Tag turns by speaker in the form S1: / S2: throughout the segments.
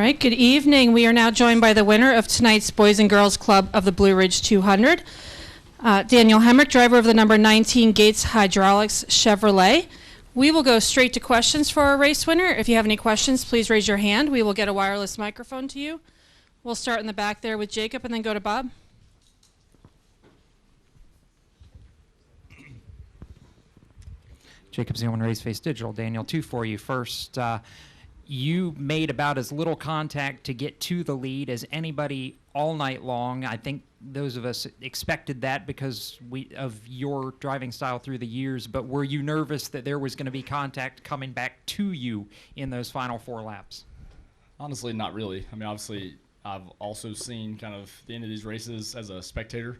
S1: right, good evening. We are now joined by the winner of tonight's Boys and Girls Club of the Blue Ridge 200, Daniel Hemric, driver of the number 19 Gates Hydraulics Chevrolet. We will go straight to questions for our race winner. If you have any questions, please raise your hand. We will get a wireless microphone to you. We'll start in the back there with Jacob and then go to Bob.
S2: Jacob Zeilman, Race Face Digital. Daniel, two for you. First, you made about as little contact to get to the lead as anybody all night long. I think those of us expected that because of your driving style through the years, but were you nervous that there was going to be contact coming back to you in those final 4 laps?
S3: Honestly, not really. I mean, obviously, I've also seen kind of the end of these races as a spectator.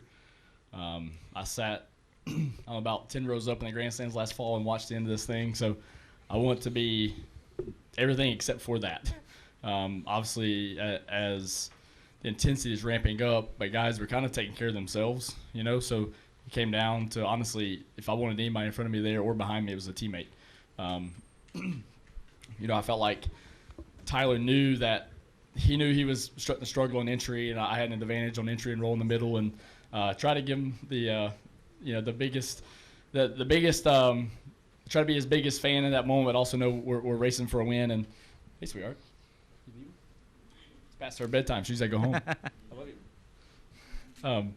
S3: I sat about 10 rows up in the grandstands last fall and watched the end of this thing, so I want to be everything except for that. Obviously, as the intensity is ramping up, but guys were kind of taking care of themselves, you know, so it came down to, honestly, if I wanted anybody in front of me there or behind me, it was a teammate. You know, I felt like Tyler knew that he was starting to struggle on entry, and I had an advantage on entry and roll in the middle, and try to give him the biggest, try to be his biggest fan in that moment, but also know we're racing for a win. And hey, sweetheart, you leaving? It's past her bedtime. She's like, go home. I love you.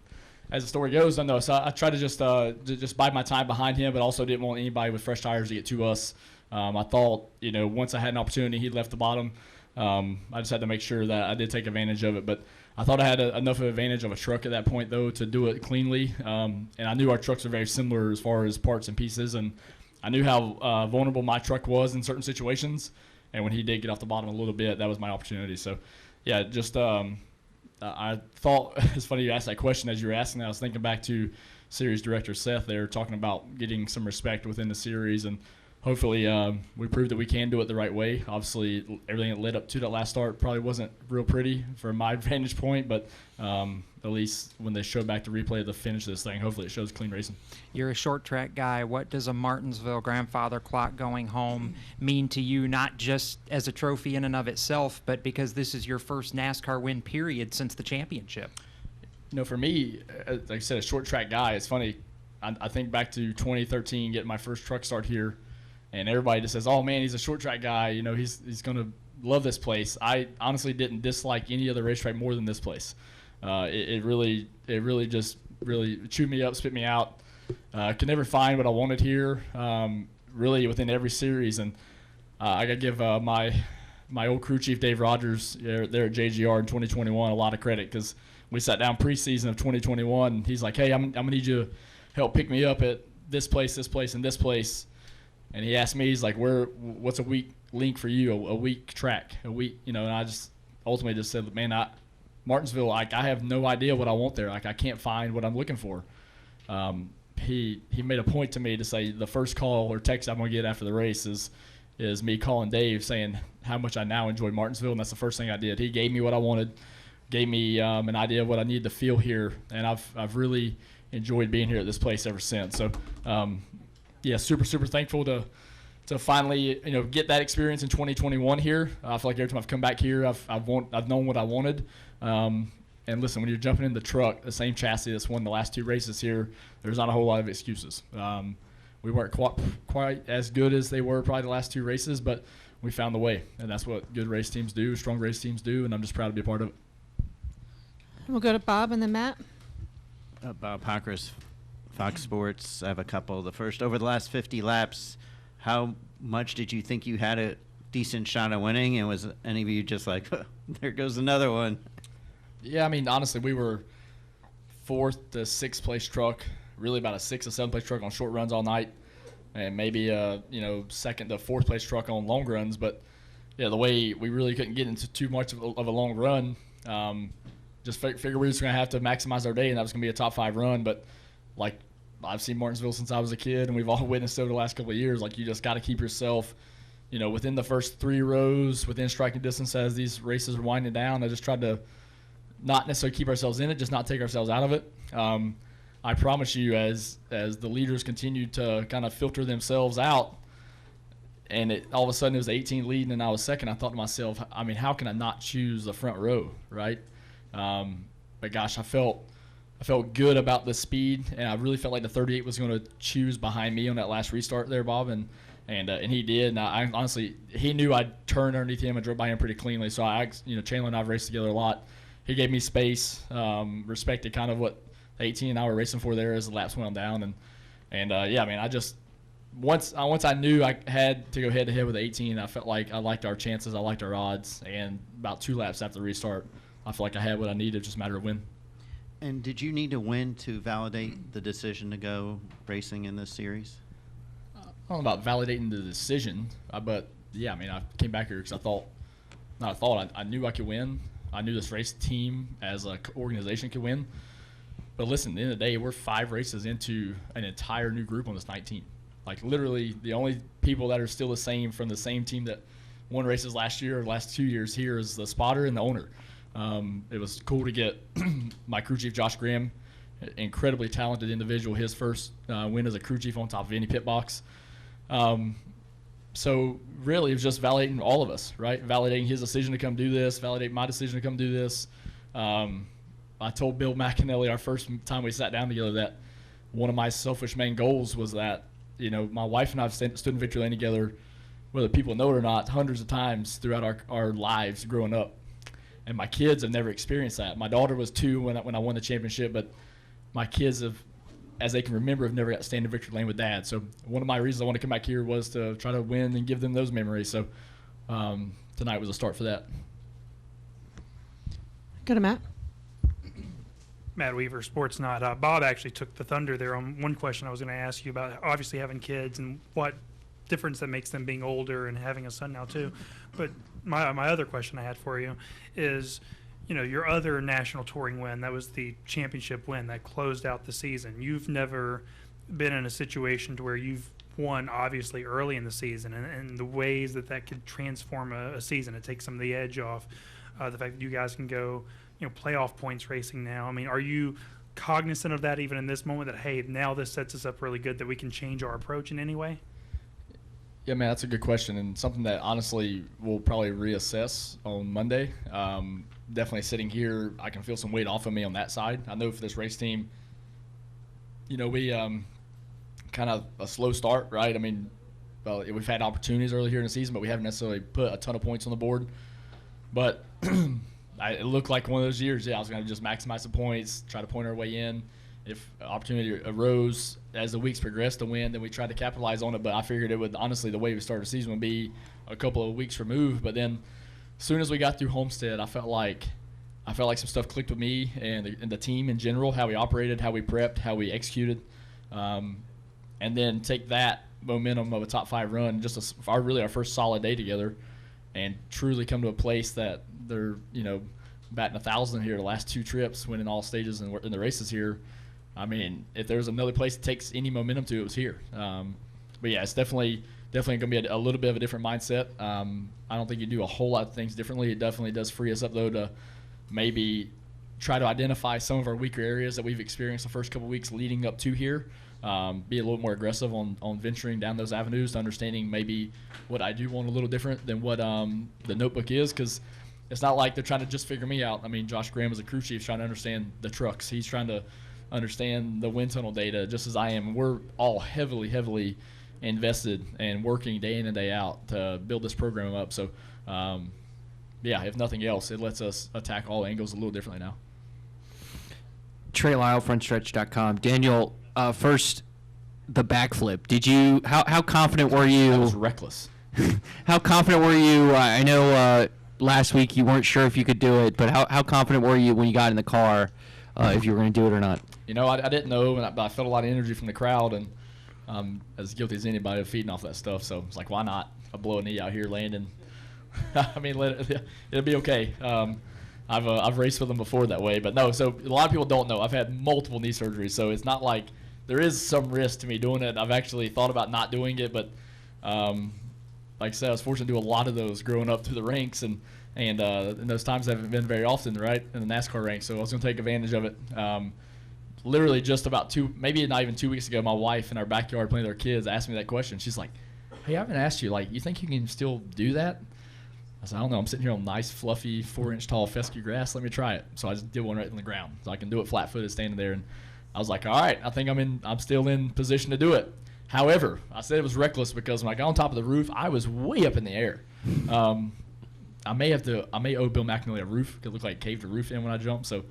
S3: As the story goes, I know. So I tried to just bide my time behind him, but also didn't want anybody with fresh tires to get to us. I thought, you know, once I had an opportunity, he left the bottom. I just had to make sure that I did take advantage of it. But I thought I had enough of an advantage of a truck at that point, though, to do it cleanly. And I knew our trucks are very similar as far as parts and pieces. And I knew how vulnerable my truck was in certain situations. And when he did get off the bottom a little bit, that was my opportunity. So, yeah, just I thought it's funny you asked that question as you were asking that. I was thinking back to series director Seth there talking about getting some respect within the series. And hopefully we proved that we can do it the right way. Obviously, everything that led up to that last start probably wasn't real pretty from my vantage point, but at least when they show back the replay of the finish of this thing, hopefully it shows clean racing.
S2: You're a short track guy. What does a Martinsville grandfather clock going home mean to you, not just as a trophy in and of itself, but because this is your first NASCAR win period since the championship?
S3: You know, for me, like I said, a short track guy, it's funny. I think back to 2013, getting my first truck start here, and everybody just says, oh, man, he's a short track guy. You know, he's going to love this place. I honestly didn't dislike any other racetrack more than this place. It really just chewed me up, spit me out. Could never find what I wanted here, really within every series. And I got to give my old crew chief, Dave Rogers, there at JGR in 2021, a lot of credit, because we sat down preseason of 2021. And he's like, hey, I'm going to need you to help pick me up at this place, and this place. And he asked me, he's like, what's a weak link for you, a weak track, you know, and I just ultimately just said, man, Martinsville, I have no idea what I want there. Like, I can't find what I'm looking for. He made a point to me to say the first call or text I'm going to get after the race is me calling Dave saying how much I now enjoy Martinsville, and that's the first thing I did. He gave me what I wanted, gave me an idea of what I needed to feel here, and I've really enjoyed being here at this place ever since. So, yeah, super thankful to finally, you know, get that experience in 2021 here. I feel like every time I've come back here, I've known what I wanted. And listen, when you're jumping in the truck, the same chassis that's won the last 2 races here, there's not a whole lot of excuses. We weren't quite as good as they were probably the last 2 races, but we found the way, and that's what good race teams do, strong race teams do, and I'm just proud to be a part of it.
S1: We'll go to Bob and then Matt.
S4: Bob Hockers, Fox Sports. I have a couple. The first, over the last 50 laps, how much did you think you had a decent shot at winning, and was any of you just like, there goes another one?
S3: Yeah, I mean, honestly, we were 4th to 6th place truck, really about a 6th to 7th place truck on short runs all night, and maybe 2nd to 4th place truck on long runs. But yeah, the way we really couldn't get into too much of a long run, just figured we were just going to have to maximize our day, and that was going to be a top 5 run. But like, I've seen Martinsville since I was a kid, and we've all witnessed it over the last couple of years. Like, you just got to keep yourself, you know, within the first 3 rows, within striking distance as these races are winding down. I just tried to not necessarily keep ourselves in it, just not take ourselves out of it. I promise you, as the leaders continue to kind of filter themselves out, all of a sudden it was 18 leading and I was second. I thought to myself, I mean, how can I not choose the front row, right? But gosh, I felt good about the speed, and I really felt like the 38 was going to choose behind me on that last restart there, Bob, and he did. And I honestly, he knew I'd turned underneath him and drove by him pretty cleanly. So Chandler and I've raced together a lot. He gave me space, respected kind of what 18 and I were racing for there as the laps went on down, yeah, I mean, I just once I knew I had to go head to head with 18, I felt like I liked our chances, I liked our odds, and about 2 laps after the restart, I felt like I had what I needed, just a matter of win.
S4: And did you need to win to validate the decision to go racing in this series?
S3: I don't know about validating the decision, but yeah, I mean, I came back here because I knew I could win. I knew this race team as an organization could win. But listen, at the end of the day, we're 5 races into an entire new group on this 19. Like, literally, the only people that are still the same from the same team that won races last year or last 2 years here is the spotter and the owner. It was cool to get my crew chief, Josh Graham, incredibly talented individual, his first win as a crew chief on top of any pit box. So really, it was just validating all of us, right? Validating his decision to come do this, validating my decision to come do this. I told Bill McAnally our first time we sat down together that one of my selfish main goals was that, my wife and I have stood in victory lane together, whether people know it or not, hundreds of times throughout our lives growing up. And my kids have never experienced that. My daughter was 2 when I won the championship, but my kids have, as they can remember, have never got to stand in victory lane with Dad. So one of my reasons I wanted to come back here was to try to win and give them those memories. So tonight was a start for that.
S1: Go to Matt.
S5: Matt Weaver, Sportsnot. Bob actually took the thunder there on one question I was going to ask you about, obviously having kids and what difference that makes them being older and having a son now too. But my other question I had for you is, your other national touring win, that was the championship win that closed out the season. You've never been in a situation to where you've won obviously early in the season and the ways that could transform a season. It takes some of the edge off. The fact that you guys can go, playoff points racing now. I mean, are you cognizant of that even in this moment that, hey, now this sets us up really good that we can change our approach in any way?
S3: Yeah, man, that's a good question and something that honestly we'll probably reassess on Monday. Definitely sitting here, I can feel some weight off of me on that side. I know for this race team, we kind of a slow start, right? I mean, well, we've had opportunities early here in the season, but we haven't necessarily put a ton of points on the board. But it looked like one of those years, I was going to just maximize the points, try to point our way in. If opportunity arose as the weeks progressed to win, then we tried to capitalize on it. But I figured it would, honestly, the way we started the season would be a couple of weeks removed. But then as soon as we got through Homestead, I felt like some stuff clicked with me and the team in general, how we operated, how we prepped, how we executed. And then take that momentum of a top 5 run, just our first solid day together, and truly come to a place that they're, batting 1,000 here the last 2 trips, winning all stages in the races here. I mean, if there's another place that takes any momentum to, it was here. But yeah, it's definitely going to be a little bit of a different mindset. I don't think you do a whole lot of things differently. It definitely does free us up, though, to maybe try to identify some of our weaker areas that we've experienced the first couple weeks leading up to here. Be a little more aggressive on venturing down those avenues, to understanding maybe what I do want a little different than what the notebook is, because it's not like they're trying to just figure me out. I mean, Josh Graham is a crew chief trying to understand the trucks. He's trying to understand the wind tunnel data just as I am. We're all heavily invested and working day in and day out to build this program up. So, yeah, if nothing else, it lets us attack all angles a little differently now.
S6: Trey Lyle, frontstretch.com. Daniel, first, the backflip. How confident were you?
S3: That was reckless.
S6: How confident were you? I know last week you weren't sure if you could do it, but how confident were you when you got in the car if you were going to do it or not?
S3: I didn't know, but I felt a lot of energy from the crowd, and as guilty as anybody of feeding off that stuff. So it's like, why not? I blow a knee out here landing. I mean, it'll be okay. I've raced with them before that way, but no. So a lot of people don't know. I've had multiple knee surgeries, so it's not like there is some risk to me doing it. I've actually thought about not doing it, but like I said, I was fortunate to do a lot of those growing up through the ranks, and those times haven't been very often, right, in the NASCAR ranks. So I was going to take advantage of it. Literally just about maybe not even 2 weeks ago, my wife in our backyard playing with our kids asked me that question. She's like, hey, I haven't asked you, like, you think you can still do that? I said, I don't know. I'm sitting here on nice, fluffy, 4-inch tall fescue grass. Let me try it. So I just did one right in the ground. So I can do it flat-footed standing there. And I was like, all right, I think I'm still in position to do it. However, I said it was reckless because when I got on top of the roof, I was way up in the air. I may owe Bill McAnally a roof because it looked like it caved the roof in when I jumped. So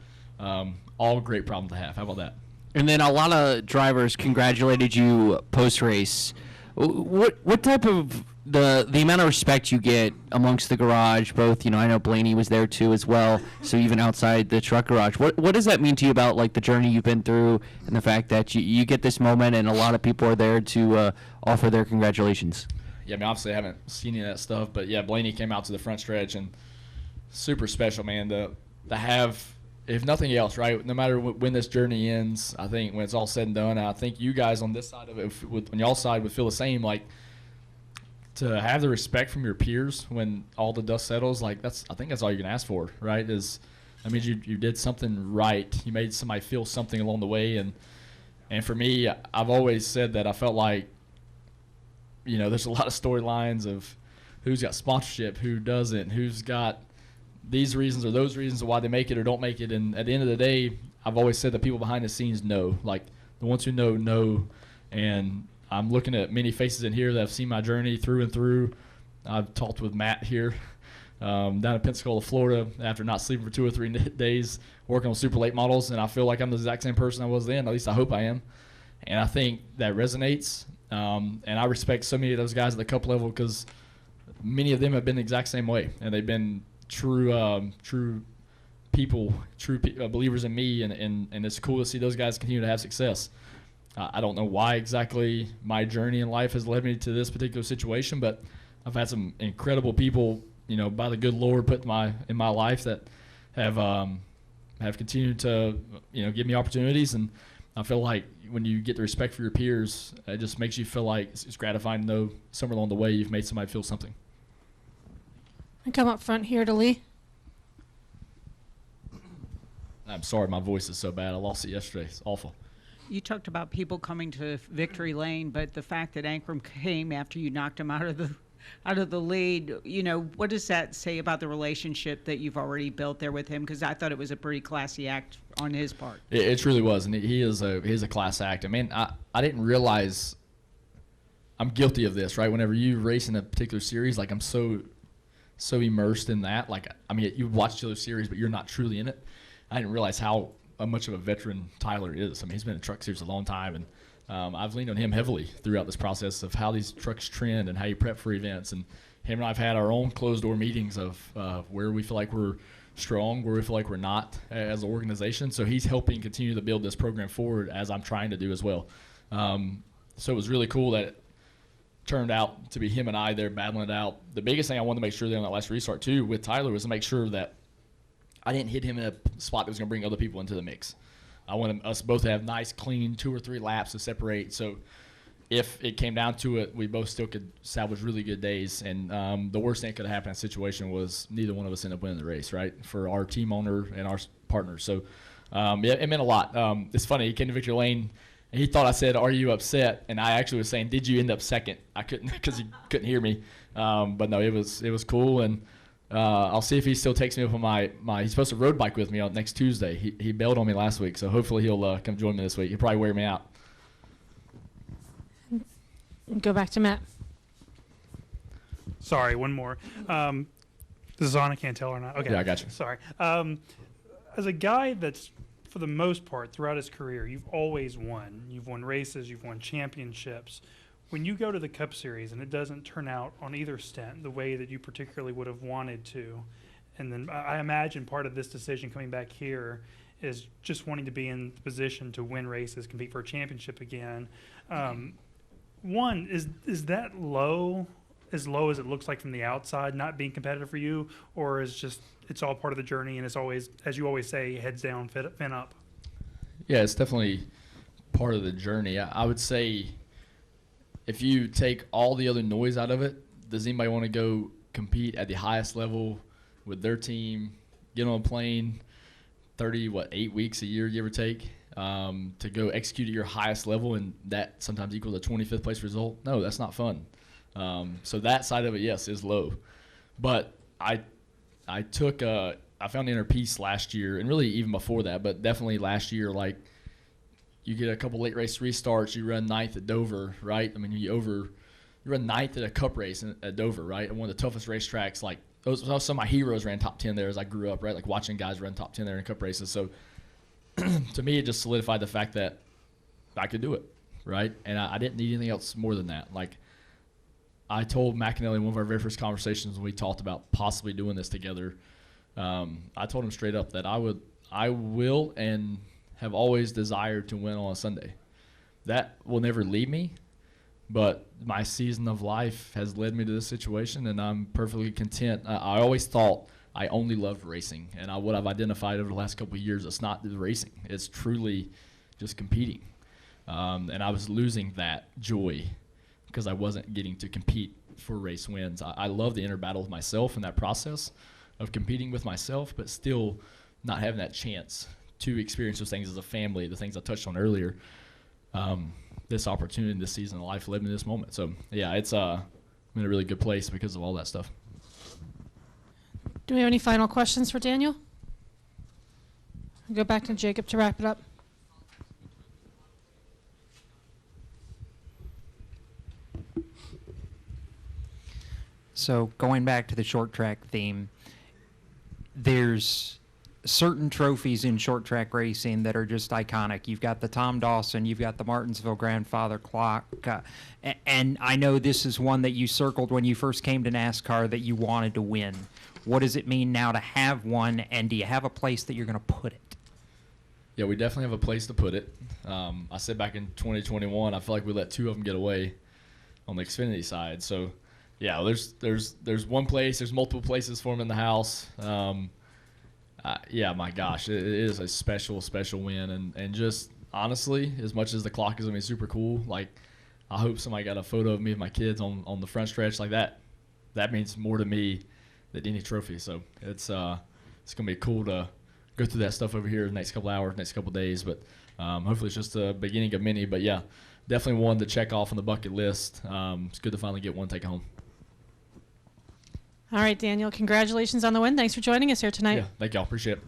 S3: all great problem to have. How about that?
S6: And then a lot of drivers congratulated you post-race. What type of the amount of respect you get amongst the garage, both, I know Blaney was there too as well, so even outside the truck garage, what does that mean to you about like the journey you've been through and the fact that you get this moment and a lot of people are there to offer their congratulations?
S3: Yeah, I mean, obviously I haven't seen any of that stuff, but yeah, Blaney came out to the front stretch and super special, man, to have, if nothing else, right, no matter when this journey ends, I think when it's all said and done, I think you guys on this side of it, on y'all side, would feel the same, like, to have the respect from your peers when all the dust settles, like, I think that's all you can ask for, right, that means you did something right. You made somebody feel something along the way, and for me, I've always said that I felt like, there's a lot of storylines of who's got sponsorship, who doesn't, who's got these reasons or those reasons why they make it or don't make it. And at the end of the day, I've always said that people behind the scenes know. Like, the ones who know. And I'm looking at many faces in here that have seen my journey through and through. I've talked with Matt here down in Pensacola, Florida, after not sleeping for 2 or 3 days, working on super late models. And I feel like I'm the exact same person I was then. At least I hope I am. And I think that resonates. And I respect so many of those guys at the cup level because many of them have been the exact same way. And they've been true people, believers in me, and it's cool to see those guys continue to have success. I don't know why exactly my journey in life has led me to this particular situation, but I've had some incredible people, by the good Lord put in my life that have continued to, give me opportunities, and I feel like when you get the respect for your peers, it just makes you feel like it's gratifying to know somewhere along the way you've made somebody feel something.
S1: I come up front here to Lee.
S3: I'm sorry, my voice is so bad. I lost it yesterday. It's awful.
S7: You talked about people coming to victory lane, but the fact that Ankrum came after you knocked him out of the lead, what does that say about the relationship that you've already built there with him? Because I thought it was a pretty classy act on his part. It
S3: truly was, and he is a class act. I mean, I didn't realize I'm guilty of this, right? Whenever you race in a particular series, like I'm so immersed in that. Like, I mean, you watch the other series, but you're not truly in it. I didn't realize how much of a veteran Tyler is. I mean, he's been in Truck Series a long time, and I've leaned on him heavily throughout this process of how these trucks trend and how you prep for events. And him and I have had our own closed-door meetings of where we feel like we're strong, where we feel like we're not as an organization. So he's helping continue to build this program forward as I'm trying to do as well. So it was really cool that it turned out to be him and I there battling it out. The biggest thing I wanted to make sure there on that last restart, too, with Tyler was to make sure that I didn't hit him in a spot that was going to bring other people into the mix. I wanted us both to have nice, clean 2 or 3 laps to separate. So if it came down to it, we both still could salvage really good days. And the worst thing that could have happened in that situation was neither one of us ended up winning the race, right, for our team owner and our partners. So yeah, it meant a lot. It's funny. He came to victory lane, and he thought I said, "Are you upset?" And I actually was saying, "Did you end up second?" I couldn't because he couldn't hear me. But no, it was cool. And I'll see if he still takes me up on my he's supposed to road bike with me on next Tuesday. He bailed on me last week, so hopefully he'll come join me this week. He'll probably wear me out.
S1: Go back to Matt.
S5: Sorry, one more. This is on, I can't tell or not. Okay.
S3: Yeah, I got you.
S5: Sorry. As a guy that's, for the most part, throughout his career, you've always won. You've won races, you've won championships. When you go to the Cup Series and it doesn't turn out on either stint the way that you particularly would have wanted to, and then I imagine part of this decision coming back here is just wanting to be in the position to win races, compete for a championship again. One, is that low as it looks like from the outside, not being competitive for you, or is just it's all part of the journey and it's always, as you always say, heads down, fin up?
S3: Yeah, it's definitely part of the journey. I would say if you take all the other noise out of it, does anybody want to go compete at the highest level with their team, get on a plane 8 weeks a year, give or take, to go execute at your highest level, and that sometimes equals a 25th place result? No, that's not fun. So that side of it, yes, is low. But I found inner peace last year, and really even before that, but definitely last year. Like, you get a couple late race restarts, you run ninth at Dover, right? I mean, you run ninth at a Cup race at Dover, right? And one of the toughest racetracks. Like, some of my heroes ran top 10 there as I grew up, right? Like watching guys run top 10 there in Cup races. So to me, it just solidified the fact that I could do it, right? And I didn't need anything else more than that. Like, I told McAnally in one of our very first conversations when we talked about possibly doing this together, I told him straight up that I will and have always desired to win on a Sunday. That will never leave me, but my season of life has led me to this situation, and I'm perfectly content. I always thought I only loved racing, and what I've identified over the last couple of years, it's not the racing. It's truly just competing. And I was losing that joy because I wasn't getting to compete for race wins. I love the inner battle with myself and that process of competing with myself, but still not having that chance to experience those things as a family, the things I touched on earlier. This opportunity, this season of life led me to this moment. So, yeah, it's I'm in a really good place because of all that stuff.
S1: Do we have any final questions for Daniel? I'll go back to Jacob to wrap it up.
S2: So going back to the short track theme, there's certain trophies in short track racing that are just iconic. You've got the Tom Dawson, you've got the Martinsville grandfather clock, and I know this is one that you circled when you first came to NASCAR that you wanted to win. What does it mean now to have one, and do you have a place that you're going to put it?
S3: Yeah, we definitely have a place to put it. I said back in 2021, I feel like we let two of them get away on the Xfinity side. So, yeah, there's one place. There's multiple places for them in the house. Yeah, my gosh, it is a special, special win. And just honestly, as much as the clock is going to be super cool, like, I hope somebody got a photo of me and my kids on the front stretch like that. That means more to me than any trophy. So it's going to be cool to go through that stuff over here the next couple hours, next couple days. But hopefully it's just the beginning of many. But, yeah, definitely one to check off on the bucket list. It's good to finally get one taken home.
S1: All right, Daniel, congratulations on the win. Thanks for joining us here tonight.
S3: Yeah, thank y'all. Appreciate it.